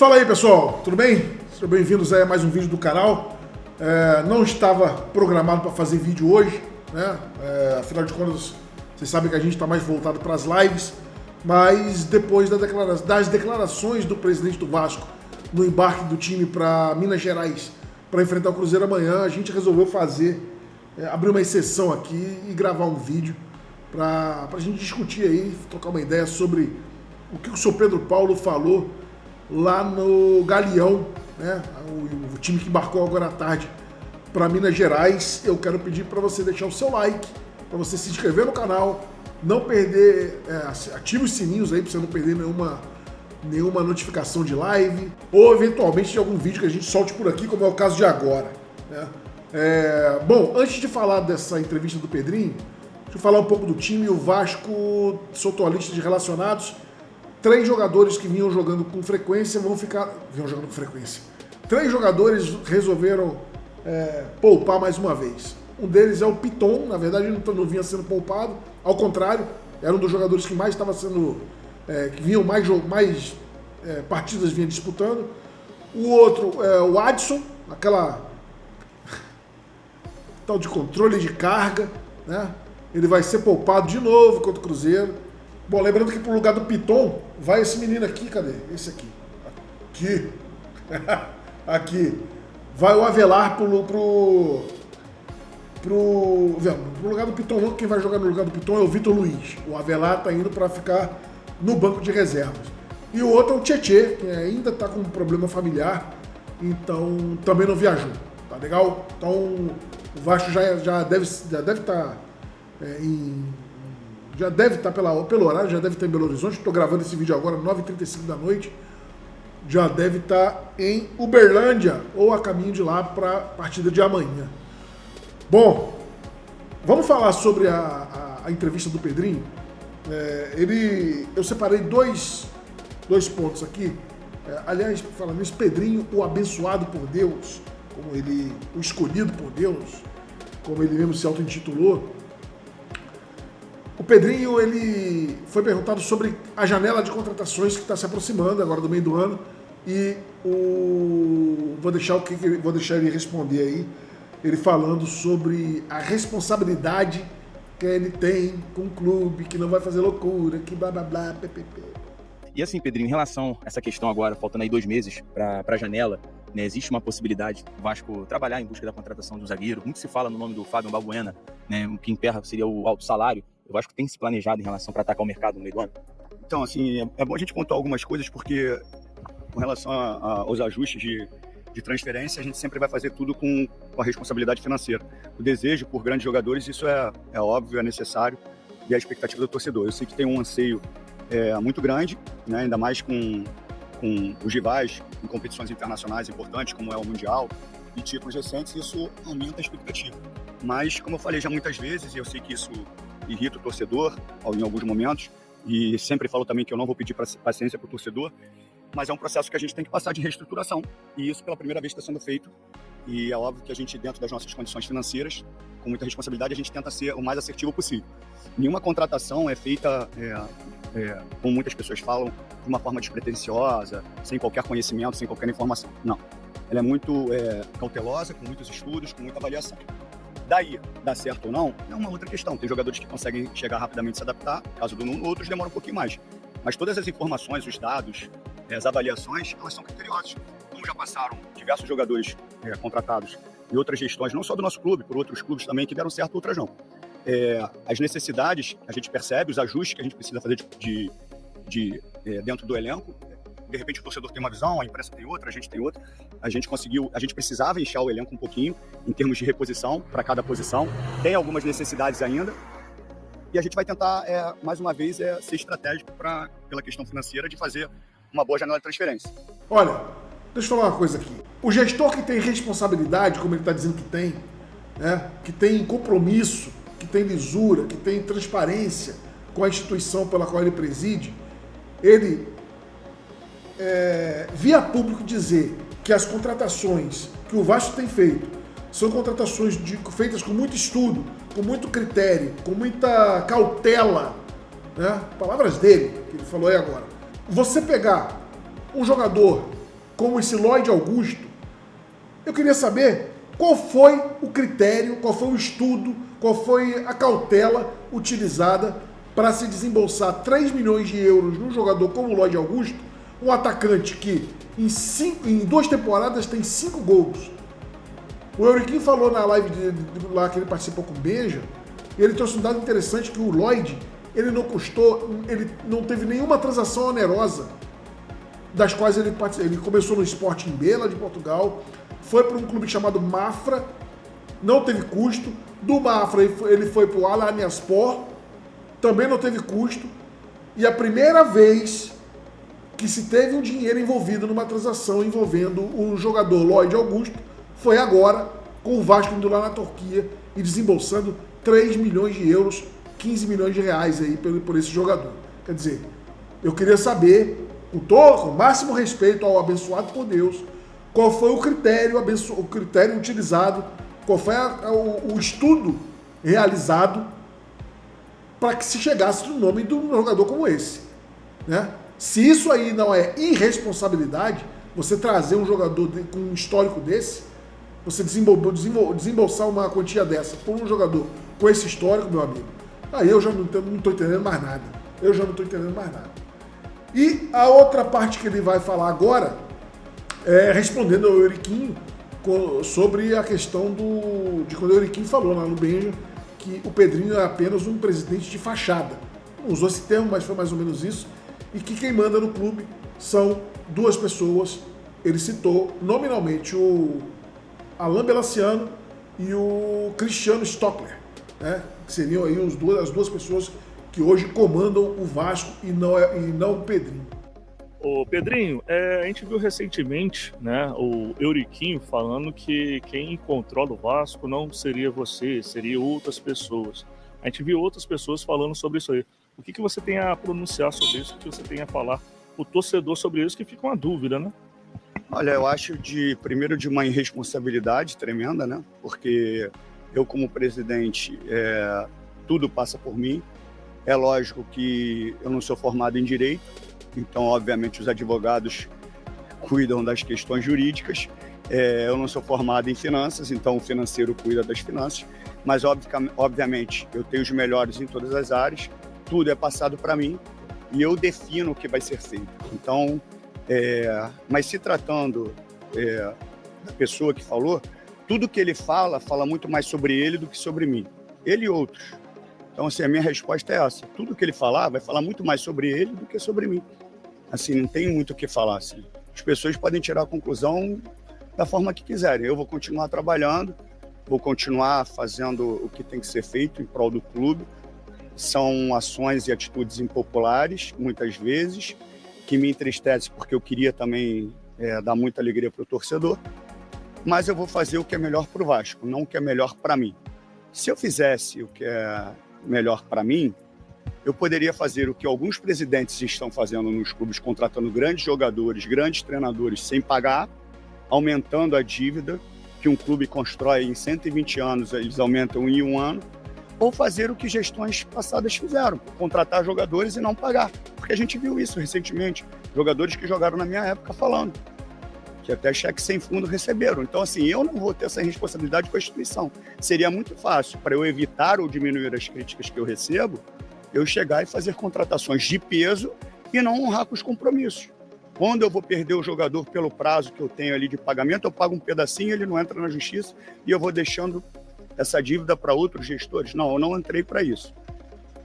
Fala aí, pessoal, tudo bem? Sejam bem-vindos a mais um vídeo do canal. Não estava programado para fazer vídeo hoje, né? Afinal de contas, vocês sabem que a gente está mais voltado para as lives, mas depois das declarações do presidente do Vasco no embarque do time para Minas Gerais para enfrentar o Cruzeiro amanhã, a gente resolveu abrir uma exceção aqui e gravar um vídeo para a gente discutir aí, trocar uma ideia sobre o que o Sr. Pedro Paulo falou lá no Galeão, né? O time que embarcou agora à tarde para Minas Gerais. Eu quero pedir para você deixar o seu like, para você se inscrever no canal, não perder, ative os sininhos aí para você não perder nenhuma notificação de live ou eventualmente de algum vídeo que a gente solte por aqui, como é o caso de agora, né? Bom, antes de falar dessa entrevista do Pedrinho, deixa eu falar um pouco do time. O Vasco soltou a lista de relacionados. 3 jogadores que vinham jogando com frequência vinham jogando com frequência. 3 jogadores resolveram poupar mais uma vez. Um deles é o Piton. Na verdade ele não vinha sendo poupado, ao contrário, era um dos jogadores que mais estava sendo, que vinham mais partidas vinha disputando. O outro é o Adson, aquela tal de controle de carga, né? Ele vai ser poupado de novo contra o Cruzeiro. Bom, lembrando que pro lugar do Piton vai esse menino aqui, cadê? Esse aqui. Aqui. Aqui. Vai o Avelar pro lugar do Piton. Quem vai jogar no lugar do Piton é o Vitor Luiz. O Avelar tá indo para ficar no banco de reservas. E o outro é o Tietê, que ainda tá com um problema familiar, então também não viajou. Tá legal? Então o Vasco já deve estar já deve estar pelo horário, já deve estar em Belo Horizonte. Estou gravando esse vídeo agora, 9h35 da noite. Já deve estar em Uberlândia ou a caminho de lá para a partida de amanhã. Bom, vamos falar sobre a entrevista do Pedrinho. Eu separei dois pontos aqui. Aliás, falando nisso, Pedrinho, o abençoado por Deus, o escolhido por Deus, como ele mesmo se auto-intitulou. O Pedrinho, ele foi perguntado sobre a janela de contratações que está se aproximando agora do meio do ano e vou deixar ele responder aí, ele falando sobre a responsabilidade que ele tem com o clube, que não vai fazer loucura, que blá blá blá, ppp. E assim, Pedrinho, em relação a essa questão agora, faltando aí 2 meses para a janela, né, existe uma possibilidade do Vasco trabalhar em busca da contratação de um zagueiro. Muito se fala no nome do Fábio Balbuena, né, o que emperra seria o alto salário. O Vasco tem se planejado em relação para atacar o mercado no meio do ano? Então, assim, é bom a gente pontuar algumas coisas, porque com relação aos ajustes de transferência, a gente sempre vai fazer tudo com a responsabilidade financeira. O desejo por grandes jogadores, isso é óbvio, é necessário, e é a expectativa do torcedor. Eu sei que tem um anseio muito grande, né, ainda mais com os rivais em competições internacionais importantes, como é o Mundial, e títulos recentes, isso aumenta a expectativa. Mas, como eu falei já muitas vezes, e eu sei que isso irrita o torcedor em alguns momentos, e sempre falo também que eu não vou pedir paciência para o torcedor, mas é um processo que a gente tem que passar de reestruturação, e isso pela primeira vez está sendo feito, e é óbvio que a gente, dentro das nossas condições financeiras, com muita responsabilidade, a gente tenta ser o mais assertivo possível. Nenhuma contratação é feita, como muitas pessoas falam, de uma forma despretensiosa, sem qualquer conhecimento, sem qualquer informação. Não. Ela é muito cautelosa, com muitos estudos, com muita avaliação. Daí, dar certo ou não, é uma outra questão. Tem jogadores que conseguem chegar rapidamente e se adaptar, caso do Nuno, outros demoram um pouquinho mais. Mas todas as informações, os dados, as avaliações, elas são criteriosas. Como já passaram diversos jogadores contratados e outras gestões, não só do nosso clube, por outros clubes também, que deram certo, outras não. As necessidades, a gente percebe, os ajustes que a gente precisa fazer dentro do elenco. De repente o torcedor tem uma visão, a imprensa tem outra, a gente tem outra. A gente precisava inchar o elenco um pouquinho em termos de reposição para cada posição. Tem algumas necessidades ainda. E a gente vai tentar, mais uma vez, ser estratégico pela questão financeira de fazer uma boa janela de transferência. Olha, deixa eu falar uma coisa aqui. O gestor que tem responsabilidade, como ele está dizendo que tem, né, que tem compromisso, que tem lisura, que tem transparência com a instituição pela qual ele preside, ele via público dizer que as contratações que o Vasco tem feito são contratações feitas com muito estudo, com muito critério, com muita cautela, né? Palavras dele, que ele falou aí agora. Você pegar um jogador como esse Lloyd Augusto, eu queria saber qual foi o critério, qual foi o estudo, qual foi a cautela utilizada para se desembolsar 3 milhões de euros num jogador como o Lloyd Augusto, um atacante que em 2 temporadas tem 5 gols. O Euriquinho falou na live lá que ele participou com o Benja, e ele trouxe um dado interessante que o Lloyd, ele não teve nenhuma transação onerosa, das quais ele começou no Sporting B, lá de Portugal, foi para um clube chamado Mafra, não teve custo. Do Mafra ele foi para o Alanyaspor, também não teve custo. E a primeira vez que se teve um dinheiro envolvido numa transação envolvendo o jogador Lloyd Augusto foi agora, com o Vasco indo lá na Turquia e desembolsando 3 milhões de euros, 15 milhões de reais aí por esse jogador. Quer dizer, eu queria saber, com o máximo respeito ao abençoado por Deus, qual foi o critério utilizado, qual foi o estudo realizado para que se chegasse no nome de um jogador como esse, né? Se isso aí não é irresponsabilidade, você trazer um jogador com um histórico desse, você desembolsar uma quantia dessa por um jogador com esse histórico, meu amigo, aí eu já não estou entendendo mais nada. E a outra parte que ele vai falar agora é respondendo ao Euriquinho sobre a questão de quando o Euriquinho falou lá no Benja que o Pedrinho é apenas um presidente de fachada. Não usou esse termo, mas foi mais ou menos isso. E que quem manda no clube são 2 pessoas. Ele citou nominalmente o Alain Belaciano e o Cristiano Stockler, né? Que seriam aí as duas pessoas que hoje comandam o Vasco e não o Pedrinho. Ô Pedrinho, a gente viu recentemente, né, o Euriquinho falando que quem controla o Vasco não seria você, seria outras pessoas. A gente viu outras pessoas falando sobre isso aí. O que você tem a pronunciar sobre isso? O que você tem a falar o torcedor sobre isso, que fica uma dúvida, né? Olha, eu acho primeiro de uma irresponsabilidade tremenda, né? Porque eu, como presidente, tudo passa por mim. É lógico que eu não sou formado em direito, então, obviamente, os advogados cuidam das questões jurídicas. Eu não sou formado em finanças, então o financeiro cuida das finanças. Mas, obviamente, eu tenho os melhores em todas as áreas. Tudo é passado para mim e eu defino o que vai ser feito. Então, mas se tratando da pessoa que falou, tudo que ele fala muito mais sobre ele do que sobre mim. Ele e outros. Então, assim, a minha resposta é essa. Tudo que ele falar vai falar muito mais sobre ele do que sobre mim. Assim, não tem muito o que falar. Assim. As pessoas podem tirar a conclusão da forma que quiserem. Eu vou continuar trabalhando, vou continuar fazendo o que tem que ser feito em prol do clube. São ações e atitudes impopulares, muitas vezes, que me entristecem porque eu queria também dar muita alegria para o torcedor. Mas eu vou fazer o que é melhor para o Vasco, não o que é melhor para mim. Se eu fizesse o que é melhor para mim, eu poderia fazer o que alguns presidentes estão fazendo nos clubes, contratando grandes jogadores, grandes treinadores sem pagar, aumentando a dívida que um clube constrói em 120 anos, eles aumentam em 1 ano, ou fazer o que gestões passadas fizeram, contratar jogadores e não pagar. Porque a gente viu isso recentemente, jogadores que jogaram na minha época falando, que até cheque sem fundo receberam. Então, assim, eu não vou ter essa responsabilidade com a instituição. Seria muito fácil, para eu evitar ou diminuir as críticas que eu recebo, eu chegar e fazer contratações de peso e não honrar com os compromissos. Quando eu vou perder o jogador pelo prazo que eu tenho ali de pagamento, eu pago um pedacinho, ele não entra na justiça e eu vou deixando essa dívida para outros gestores. Não, eu não entrei para isso.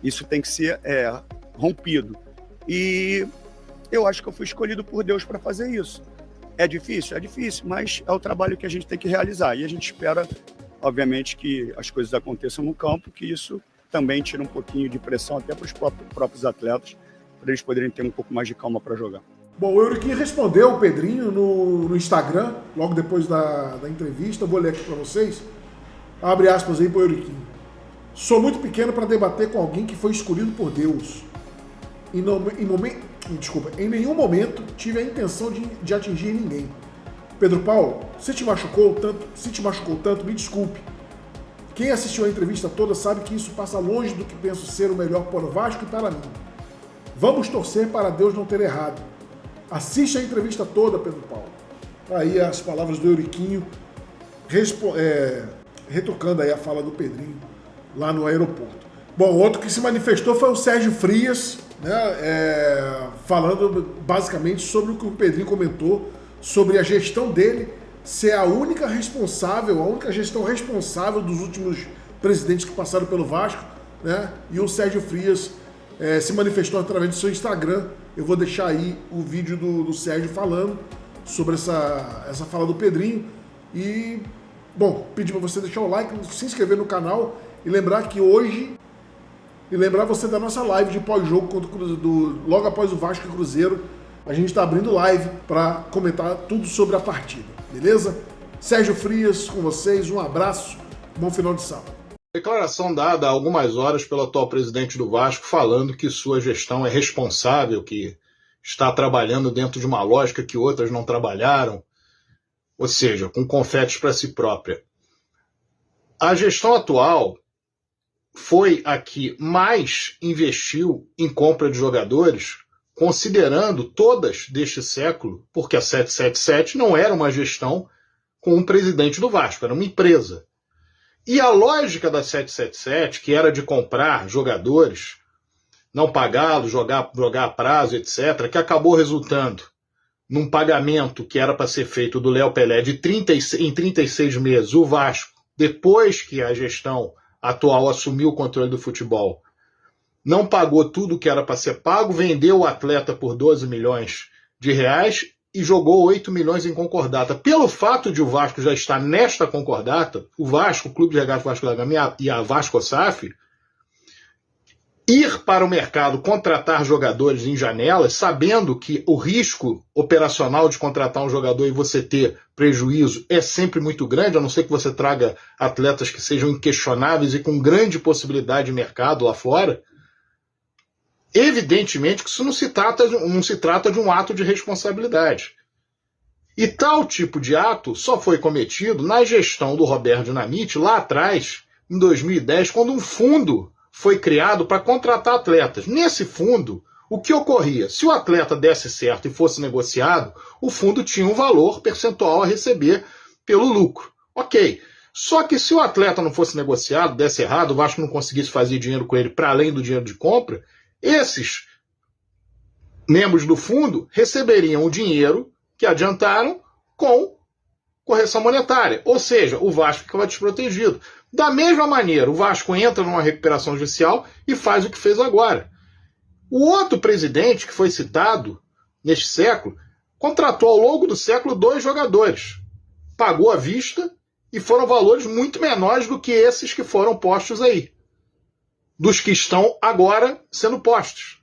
Isso tem que ser rompido. E eu acho que eu fui escolhido por Deus para fazer isso. É difícil? É difícil, mas é o trabalho que a gente tem que realizar. E a gente espera, obviamente, que as coisas aconteçam no campo, que isso também tira um pouquinho de pressão até para os próprios atletas, para eles poderem ter um pouco mais de calma para jogar. Bom, o Euriquinho respondeu o Pedrinho no Instagram, logo depois da entrevista. Eu vou ler aqui para vocês. Abre aspas aí para o Euriquinho. Sou muito pequeno para debater com alguém que foi escolhido por Deus. Em nenhum momento tive a intenção de atingir ninguém. Pedro Paulo, se te machucou tanto, me desculpe. Quem assistiu a entrevista toda sabe que isso passa longe do que penso ser o melhor para o Vasco e para mim. Vamos torcer para Deus não ter errado. Assiste a entrevista toda, Pedro Paulo. Aí as palavras do Euriquinho, retocando aí a fala do Pedrinho lá no aeroporto. Bom, outro que se manifestou foi o Sérgio Frias, né, falando basicamente sobre o que o Pedrinho comentou, sobre a gestão dele ser a única gestão responsável dos últimos presidentes que passaram pelo Vasco, né? E o Sérgio Frias se manifestou através do seu Instagram. Eu vou deixar aí o vídeo do Sérgio falando sobre essa fala do Pedrinho. E, bom, pedir para você deixar o like, se inscrever no canal e lembrar que hoje... E lembrar você da nossa live de pós-jogo contra o Cruzeiro, logo após o Vasco e Cruzeiro. A gente está abrindo live para comentar tudo sobre a partida, beleza? Sérgio Frias com vocês, um abraço, bom final de sábado. Declaração dada há algumas horas pelo atual presidente do Vasco, falando que sua gestão é responsável, que está trabalhando dentro de uma lógica que outras não trabalharam, ou seja, com confetes para si própria. A gestão atual foi a que mais investiu em compra de jogadores, considerando todas deste século, porque a 777 não era uma gestão com um presidente do Vasco, era uma empresa. E a lógica da 777, que era de comprar jogadores, não pagá-los, jogar a prazo, etc., que acabou resultando num pagamento que era para ser feito do Léo Pelé em 36 meses, o Vasco, depois que a gestão atual assumiu o controle do futebol, não pagou tudo que era para ser pago, vendeu o atleta por 12 milhões de reais e jogou 8 milhões em concordata. Pelo fato de o Vasco já estar nesta concordata, o Vasco, o Clube de Regatas Vasco da Gama e a Vasco-SAF, ir para o mercado contratar jogadores em janelas, sabendo que o risco operacional de contratar um jogador e você ter prejuízo é sempre muito grande, a não ser que você traga atletas que sejam inquestionáveis e com grande possibilidade de mercado lá fora, evidentemente que isso não se trata de um ato de responsabilidade. E tal tipo de ato só foi cometido na gestão do Roberto Dinamite, lá atrás, em 2010, quando um fundo foi criado para contratar atletas. Nesse fundo, o que ocorria? Se o atleta desse certo e fosse negociado, o fundo tinha um valor percentual a receber pelo lucro. Ok. Só que se o atleta não fosse negociado, desse errado, o Vasco não conseguisse fazer dinheiro com ele para além do dinheiro de compra, esses membros do fundo receberiam o dinheiro que adiantaram com correção monetária. Ou seja, o Vasco ficava desprotegido. Da mesma maneira, o Vasco entra numa recuperação judicial e faz o que fez agora. O outro presidente que foi citado neste século contratou ao longo do século 2 jogadores. Pagou à vista e foram valores muito menores do que esses que foram postos aí. Dos que estão agora sendo postos.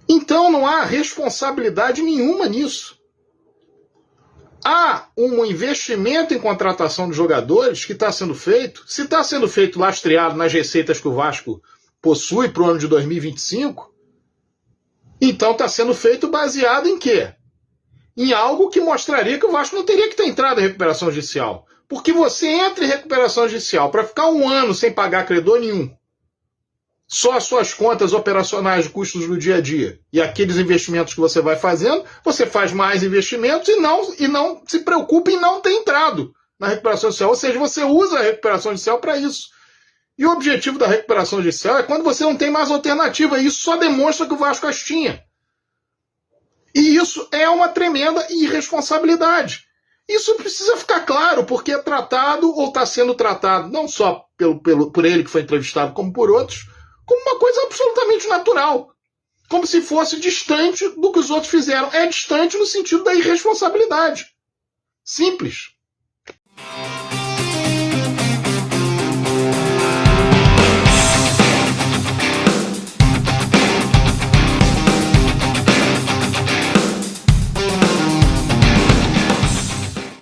Então não há responsabilidade nenhuma nisso. Há um investimento em contratação de jogadores que está sendo feito. Se está sendo feito lastreado nas receitas que o Vasco possui para o ano de 2025, então está sendo feito baseado em quê? Em algo que mostraria que o Vasco não teria que ter entrado em recuperação judicial. Porque você entra em recuperação judicial para ficar um ano sem pagar credor nenhum. Só as suas contas operacionais de custos do dia a dia e aqueles investimentos que você vai fazendo, você faz mais investimentos e não se preocupa em não ter entrado na recuperação judicial. Ou seja, você usa a recuperação judicial para isso. E o objetivo da recuperação judicial é quando você não tem mais alternativa. E isso só demonstra que o Vasco as tinha. E isso é uma tremenda irresponsabilidade. Isso precisa ficar claro, porque é tratado ou está sendo tratado, não só por ele que foi entrevistado, como por outros, como uma coisa absolutamente natural. Como se fosse distante do que os outros fizeram. É distante no sentido da irresponsabilidade. Simples.